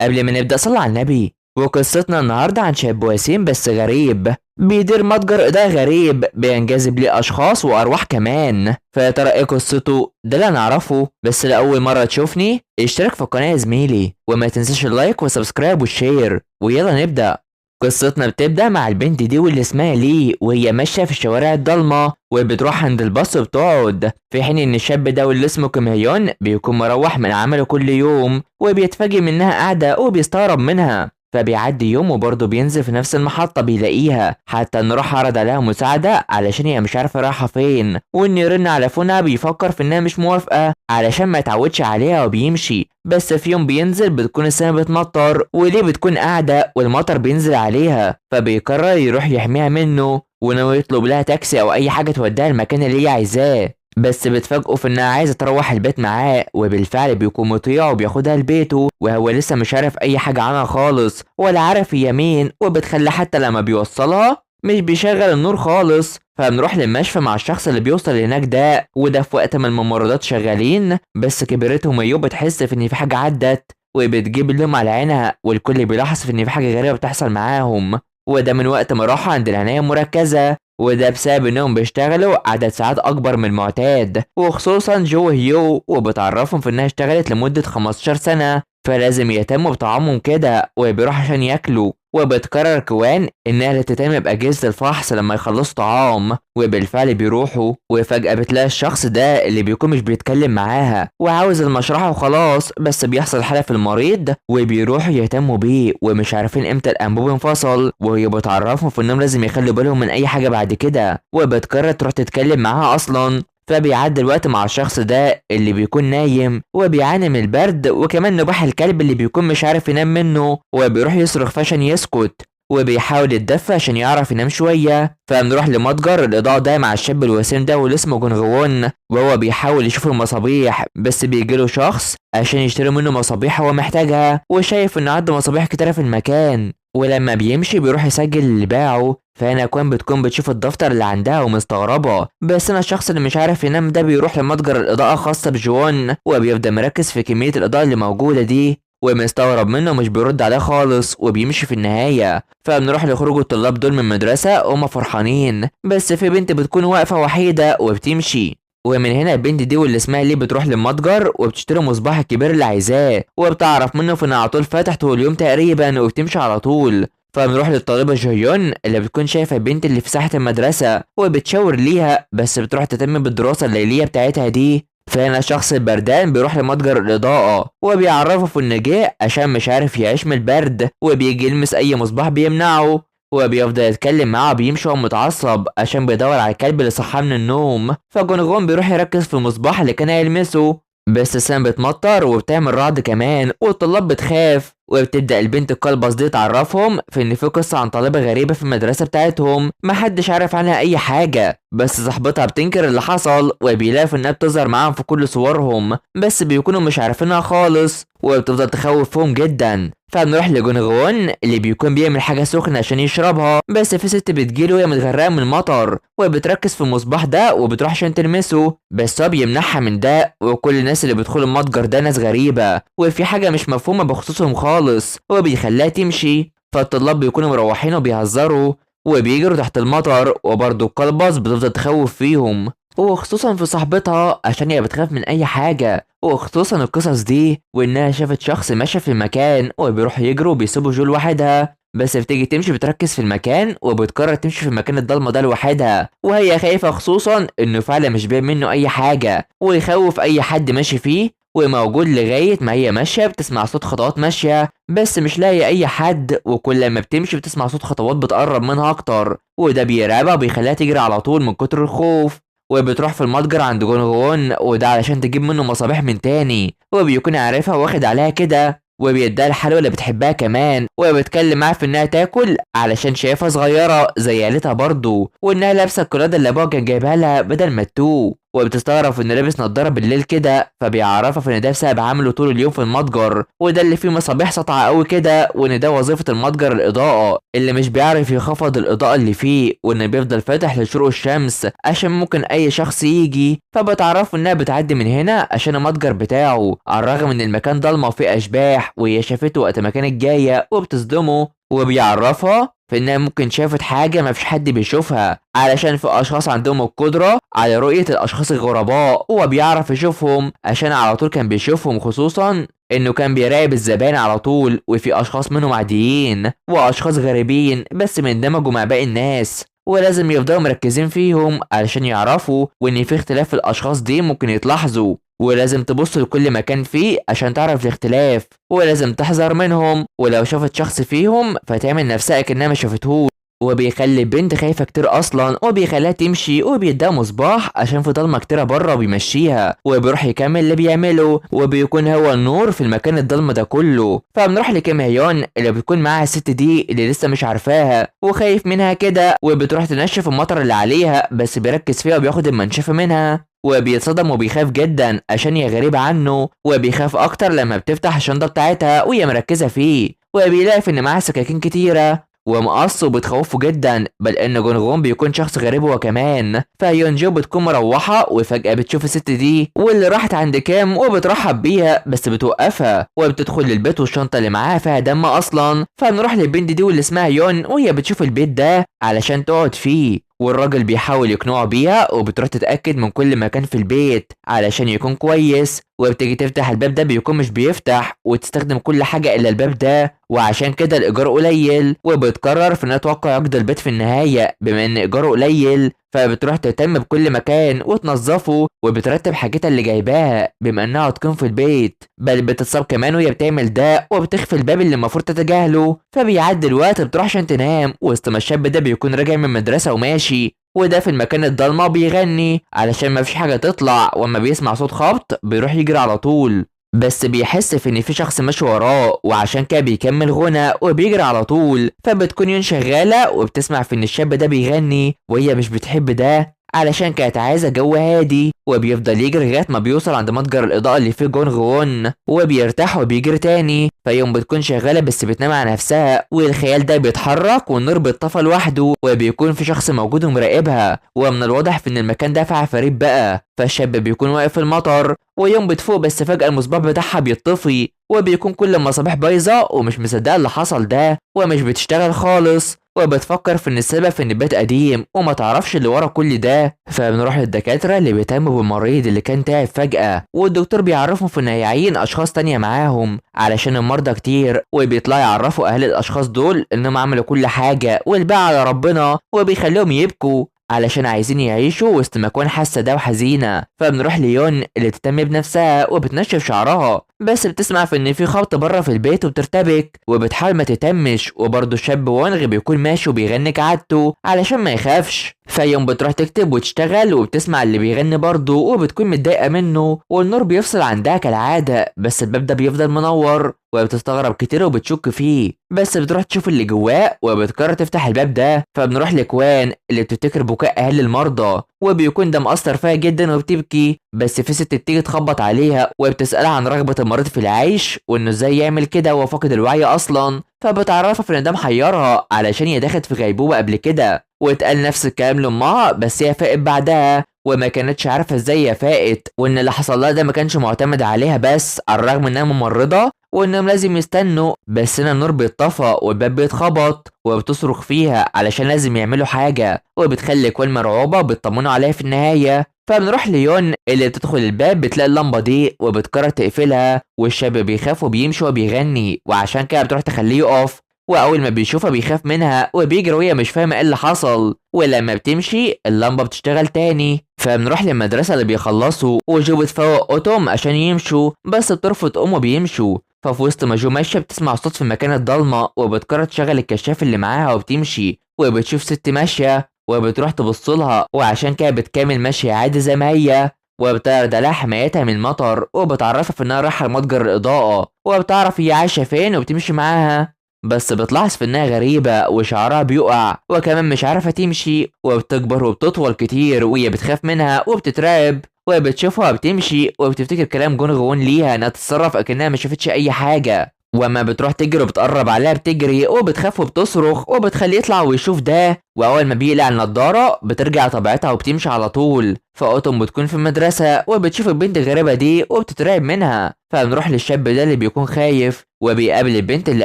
قبل ما نبدأ صلى على النبي. وقصتنا النهاردة عن شاب وسيم بس غريب بيدير متجر إضاءة غريب بينجذب ليه أشخاص وأرواح كمان. فيا ترى إيه قصته؟ ده اللي هنعرفه، بس لأول مرة تشوفني اشترك في القناة يا زميلي وما تنساش اللايك والسبسكرايب والشير، ويلا نبدأ. قصتنا بتبدأ مع البنت دي واللي اسمها لي وهي ماشية في الشوارع الضلمة وبتروح عند الباص وبتقعد، في حين ان الشاب ده واللي اسمه كيم هيون بيكون مروح من عمله كل يوم وبيتفاجئ منها قاعدة وبيستغرب منها. فبيعدي يوم وبرضه بينزل في نفس المحطة بيلاقيها، حتى ان راح عرض عليها مساعدة علشان هي مش عارفة رايحة فين، وان يرن على فونها بيفكر في انها مش موافقة علشان ما يتعودش عليها وبيمشي. بس في يوم بينزل بتكون السما بتمطر وليه بتكون قاعدة والمطر بينزل عليها، فبيقرر يروح يحميها منه وناوي يطلب لها تاكسي او اي حاجة توديها المكان اللي هي عايزاه. بس بتفاجئه في انها عايزه تروح البيت معاه، وبالفعل بيكون مطيع وبياخدها لبيته وهو لسه مش عارف اي حاجه عنها خالص ولا عارف هي مين، وبتخلي حتى لما بيوصلها مش بيشغل النور خالص. فبنروح للمشفى مع الشخص اللي بيوصل هناك ده، وده في وقت ما الممرضات شغالين، بس كبرتهم ايوب بتحس في ان في حاجه عدت وبتجيب لهم على عينها، والكل بيلاحظ في ان في حاجه غريبه بتحصل معاهم. وده من وقت ما راحوا عند العنايه المركزه، وده بسبب انهم بيشتغلوا عدد ساعات اكبر من المعتاد، وخصوصا جو هيو، وبتعرفهم في انها اشتغلت لمدة 15 سنة فلازم يهتموا بطعامهم كده وبيروح عشان ياكلوا. وبتقرر كوان انها اللي تهتم باجهزة الفحص لما يخلصوا طعام، وبالفعل بيروحوا وفجأة بتلاقي الشخص ده اللي بيكون مش بيتكلم معاها وعاوز المشرحة وخلاص، بس بيحصل حالة في المريض وبيروحوا يهتموا بيه ومش عارفين امتى الانبوب انفصل، وهي بتعرفهم في انهم لازم يخلوا بالهم من اي حاجة بعد كده، وبتقرر تروح تتكلم معاها اصلا. فبيعدي الوقت مع الشخص ده اللي بيكون نايم وبيعاني من البرد وكمان نباح الكلب اللي بيكون مش عارف ينام منه، وبيروح يصرخ فيه عشان يسكت وبيحاول يتدفى عشان يعرف ينام شوية. فبنروح لمتجر الإضاءة ده مع الشاب الوسيم ده واللي اسمه جون غوون، وهو بيحاول يشوف المصابيح بس بيجيله شخص عشان يشتري منه مصابيح هو محتاجها وشايف إن عنده مصابيح كتيرة في المكان، ولما بيمشي بيروح يسجل اللي باعه. فهنا كوين بتكون بتشوف الدفتر اللي عندها ومستغربة، بس انا الشخص اللي مش عارف ينام ده بيروح لمتجر الإضاءة خاصة بجوان وبيفضل مركز في كمية الإضاءة اللي موجودة دي ومستغرب منه مش بيرد عليه خالص وبيمشي في النهاية. فبنروح لخروج الطلاب دول من مدرسة وهم فرحانين، بس في بنت بتكون واقفة وحيدة وبتمشي، ومن هنا البنت دي واللي اسمها ليه بتروح للمتجر وبتشتري المصباح الكبير اللي عايزاه، وبتعرف منه في انه على طول فاتح طول اليوم تقريبا وبتمشي على طول. فبنروح للطالبة جهيون اللي بتكون شايفة البنت اللي في ساحة المدرسة وبتشاور ليها، بس بتروح تهتم بالدراسة الليلية بتاعتها دي. فهنا الشخص البردان بيروح لمتجر الإضاءة وبيعرفه في إنه جه عشان مش عارف يعيش من البرد، وبيجي يلمس أي مصباح بيمنعه وبيفضل يتكلم معاه وبيمشي وهو متعصب عشان بيدور على الكلب اللي صحاه من النوم. فجونغون بيروح يركز في المصباح اللي كان هيلمسه، بس السما بتمطر وبتعمل رعد كمان والطلاب بتخاف، وبتبدأ البنت القلبص دي تعرفهم في ان في قصة عن طالبة غريبة في المدرسة بتاعتهم محدش عارف عنها اي حاجة، بس صاحبتها بتنكر اللي حصل وبيلاقوا انها بتظهر معاهم في كل صورهم بس بيكونوا مش عارفينها خالص وبتفضل تخوفهم جدا. فبنروح لجونغون اللي بيكون بيعمل حاجة سخنة عشان يشربها، بس في ست بتجيله وهي متغرقة من المطر وبتركز في المصباح ده وبتروح عشان تلمسه، بس هو بيمنعها من ده، وكل الناس اللي بيدخلوا المتجر ده ناس غريبة وفي حاجة مش مفهومة بخصوصهم خالص وبيخليها تمشي. فالطلاب بيكونوا مروحين وبيهزروا وبيجروا تحت المطر، وبرضه القلبص بتفضل تخوف فيهم وخصوصا في صاحبتها عشان هي بتخاف من اي حاجة، وخصوصا القصص دي وانها شافت شخص ماشي في المكان وبيروح يجروا وبيسيبوا جو لوحدها، بس بتيجي تمشي بتركز في المكان وبتقرر تمشي في المكان الضلمه ده لوحدها وهي خايفه خصوصا انه فعلا مش باين منه اي حاجه ويخوف اي حد ماشي فيه، وموجود لغايه ما هي ماشيه بتسمع صوت خطوات ماشيه بس مش لاقي اي حد، وكل ما بتمشي بتسمع صوت خطوات بتقرب منها اكتر وده بيرعبها وبيخليها تجري على طول من كتر الخوف. وبتروح في المتجر عند جونغون وده علشان تجيب منه مصابيح من تاني وبيكون عارفها واخد عليها كده، وبيديها الحلوى اللي بتحبها كمان وبتكلم معاها في انها تاكل علشان شايفها صغيره زي عيلتها برضه وانها لابسه القلاده اللي ابوها كان جايبها لها بدل ما تتوه، وبتستغرب انه لابس نضاره بالليل كده، فبيعرفها ان ده بسبب عمله طول اليوم في المتجر، وده اللي فيه مصابيح ساطعه قوي كده، وان ده وظيفه المتجر الاضاءه اللي مش بيعرف يخفض الاضاءه اللي فيه، وانه بيفضل فاتح لشروق الشمس عشان ممكن اي شخص يجي. فبتعرفوا انها بتعدي من هنا عشان المتجر بتاعه، على الرغم ان المكان ضلمه وفيه اشباح، وهي شافته وقت ما كانت جايه وبتصدمه، وبيعرفها في انها ممكن شافت حاجه مفيش حد بيشوفها، علشان في اشخاص عندهم القدره على رؤيه الاشخاص الغرباء، وهو بيعرف يشوفهم عشان على طول كان بيشوفهم، خصوصا انه كان بيراقب الزبائن على طول، وفي اشخاص منهم عاديين واشخاص غريبين بس مندمجوا مع باقي الناس، ولازم يفضلوا مركزين فيهم علشان يعرفوا وان في اختلاف في الاشخاص دي ممكن يتلاحظوا، ولازم تبص لكل مكان فيه عشان تعرف الاختلاف، ولازم تحذر منهم، ولو شافت شخص فيهم فتعمل نفسها كأنها ما شافتهوش. وبيخلي البنت خايفة كتير أصلا، وبيخليها تمشي، وبيديها مصباح عشان في ضلمة كتيرة بره وبيمشيها، وبيروح يكمل اللي بيعمله، وبيكون هو النور في المكان الضلمة ده كله. فبنروح لكيم هيون اللي بتكون معاها الست دي اللي لسه مش عارفاها وخايف منها كده، وبتروح تنشف المطر اللي عليها، بس بيركز فيها وبياخد المنشفة منها، وبيتصدم وبيخاف جدا عشان هي غريبة عنه، وبيخاف أكتر لما بتفتح الشنطة بتاعتها وهي مركزة فيه، وبيلاقي إن معاها سكاكين كتيرة ومقص، وبتخوفه جدا، بل ان جونغون بيكون شخص غريب هو كمان. فيونجو بتكون مروحه وفجاه بتشوف الست دي واللي راحت عند كام وبترحب بيها، بس بتوقفها وبتدخل للبيت والشنطه اللي معاها فيها دم اصلا. فنروح للبنت دي واللي اسمها يون، وهي بتشوف البيت ده علشان تقعد فيه، والراجل بيحاول يقنعه بيها، وبتروح تتأكد من كل مكان في البيت علشان يكون كويس، وبتيجي تفتح الباب ده بيكون مش بيفتح، وتستخدم كل حاجة إلا الباب ده، وعشان كده الإيجار قليل، وبتقرر في إنها توقع عقد البيت في النهاية بما إن إيجاره قليل. فبتروح تهتم بكل مكان وتنظفه، وبترتب حاجتها اللي جايباها بما انها هتكون في البيت، بل بتتصاب كمان وهي بتعمل ده، وبتخفي الباب اللي المفروض تتجاهله. فبيعدي الوقت بتروح عشان تنام، وسط ما الشاب ده بيكون راجع من المدرسه وماشي، وده في المكان الضلمه بيغني علشان ما فيش حاجه تطلع، واما بيسمع صوت خبط بيروح يجري على طول، بس بيحس في ان في شخص ماشي وراه، وعشان كده بيكمل غنى وبيجري على طول. فبتكون يون شغاله وبتسمع في ان الشاب ده بيغني، وهي مش بتحب ده علشان كانت عايزه جو هادي، وبيفضل يجري لغايه ما بيوصل عند متجر الاضاءه اللي فيه جون غون، وبيرتاح وبيجري تاني. فيوم بتكون شغاله بس بتنام على نفسها، والخيال ده بيتحرك والنور بيتطفى لوحده، وبيكون في شخص موجود ومراقبها، ومن الواضح في ان المكان ده فيه عفاريت بقى. فالشاب بيكون واقف في المطر، ويوم بتفوق بس فجأة المصباح بتاعها بيطفي، وبيكون كل المصابيح بايظة ومش مصدقة اللي حصل ده، ومش بتشتغل خالص، وبتفكر في ان السبب في ان البيت قديم وما تعرفش اللي ورا كل ده. فبنروح للدكاترة اللي بيهتموا بالمريض اللي كان تعب فجأة، والدكتور بيعرفهم في انه هيعين اشخاص تانية معاهم علشان المرضى كتير، وبيطلعوا يعرفوا اهل الاشخاص دول انهم عملوا كل حاجة والباقي على ربنا، وبيخليهم يبكوا علشان عايزين يعيشوا وسط مكان حاسه ده وحزينه. فبنروح ليون اللي تهتم بنفسها وبتنشف شعرها، بس بتسمع في ان في خبط بره في البيت وبترتبك وبتحاول ما تتمش، وبرضه الشاب وانغ بيكون ماشي وبيغني كعادته علشان ما يخافش. فيوم بتروح تكتب وتشتغل وبتسمع اللي بيغني برضه، وبتكون متضايقه منه، والنور بيفصل عندها كالعاده، بس الباب ده بيفضل منور، وبتستغرب كتير وبتشك فيه، بس بتروح تشوف اللي جواه وبتقرر تفتح الباب ده. فبنروح لكوان اللي بتفتكر بكاء اهل المرضى، وبيكون ده مأثر فيها جدا وبتبكي، بس في ست بتيجي تخبط عليها وبتسألها عن رغبة المريض في العيش، وانه ازاي يعمل كده وهو فاقد الوعي اصلا. فبتعرفها في ان ده محيرها علشان هي دخلت في غيبوبة قبل كده، واتقال نفس الكلام لامها، بس هي فاقت بعدها وما كانتش عارفه ازاي هي فاقت، وان اللي حصل لها ده ما كانش معتمد عليها بس، على الرغم انها ممرضه، وانهم لازم يستنوا، بس هنا النور بيتطفى والباب بيتخبط، وبتصرخ فيها علشان لازم يعملوا حاجه، وبتخلي كوين مرعوبه وبتطمنوا عليها في النهايه. فبنروح ليون اللي بتدخل الباب بتلاقي اللمبه دي وبتقرر تقفلها، والشاب بيخاف وبيمشي وبيغني، وعشان كده بتروح تخليه يقف، واول ما بيشوفها بيخاف منها وبيجري وهي مش فاهمه ايه اللي حصل، ولما بتمشي اللمبه بتشتغل تاني. فبنروح للمدرسه اللي بيخلصوا، وجو بتفوق اوتوم عشان يمشوا، بس بترفض ام وبيمشوا. ففي وسط ما جو ماشيه بتسمع صوت في المكان الضلمه، وبتقرر تشغل الكشاف اللي معاها وبتمشي، وبتشوف ست ماشيه وبتروح تبص لها، وعشان كده بتكمل ماشيه عادي زي ما هي، وبتعرض عليها حمايتها من المطر، وبتعرفها في انها رايحه لمتجر الاضاءه، وبتعرف هي عايشه فين وبتمشي معاها. بس بتلاحظ في انها غريبة وشعرها بيقع وكمان مش عارفة تمشي وبتكبر وبتطول كتير وهي بتخاف منها وبتترعب وبتشوفها بتمشي وبتفتكر كلام جون غون ليها انها تتصرف اكنها ما شافتش اي حاجة. وما بتروح تجري وبتقرب عليها بتجري وبتخاف وبتصرخ وبتخليه يطلع ويشوف ده، واول ما بيقلع النضاره بترجع طبيعتها وبتمشي على طول. فأوتوم بتكون في المدرسه وبتشوف البنت الغريبه دي وبتترعب منها، فبنروح للشاب ده اللي بيكون خايف وبيقابل البنت اللي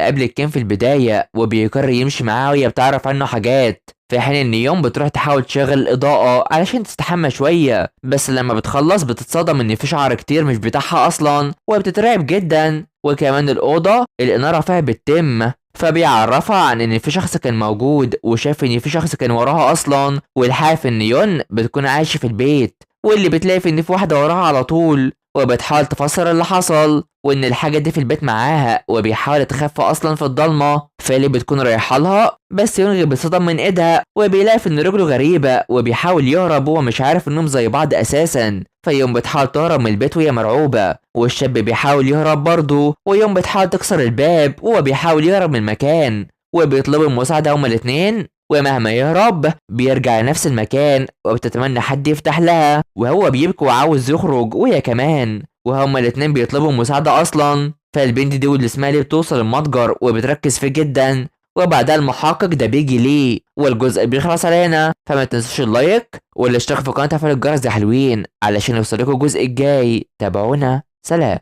قابلت كين في البدايه وبيقرر يمشي معاها وهي بتعرف عنه حاجات. في حين ان يوم بتروح تحاول تشغل الاضاءه علشان تستحمى شويه، بس لما بتخلص بتتصدم ان في شعر كتير مش بتاعها اصلا وبتترعب جدا. وكمان الاوضه الاناره فيها بتتم، فبيعرفها عن ان في شخص كان موجود وشاف ان في شخص كان وراها اصلا، والحاف ان يون بتكون عايشه في البيت واللي بتلاقي في ان في واحده وراها على طول وبتحاول تفسر اللي حصل وان الحاجه دي في البيت معاها وبيحاول تخفى اصلا في الضلمه. فاللي بتكون رايحه لها بس يونغ بيتصدم من ايدها وبيلاقي ان رجله غريبه وبيحاول يهرب وهو مش عارف انهم زي بعض اساسا. فيوم بتحاول تهرب من البيت وهي مرعوبه والشاب بيحاول يهرب برضه، ويوم بتحاول تكسر الباب وهو بيحاول يهرب من المكان وبيطلبوا المساعده هما الاتنين. ومهما يهرب بيرجع لنفس المكان وبتتمنى حد يفتح لها وهو بيبكي وعاوز يخرج وهي كمان، وهما الاتنين بيطلبوا مساعدة أصلا. فالبنت دي واللي اسمها ليه بتوصل المتجر وبتركز فيه جدا، وبعدها المحقق ده بيجي ليه والجزء بيخلص على هنا. فما تنسوش اللايك والاشتراك في القناة وتفعيل الجرس يا حلوين علشان يوصلكوا الجزء الجاي. تابعونا، سلام.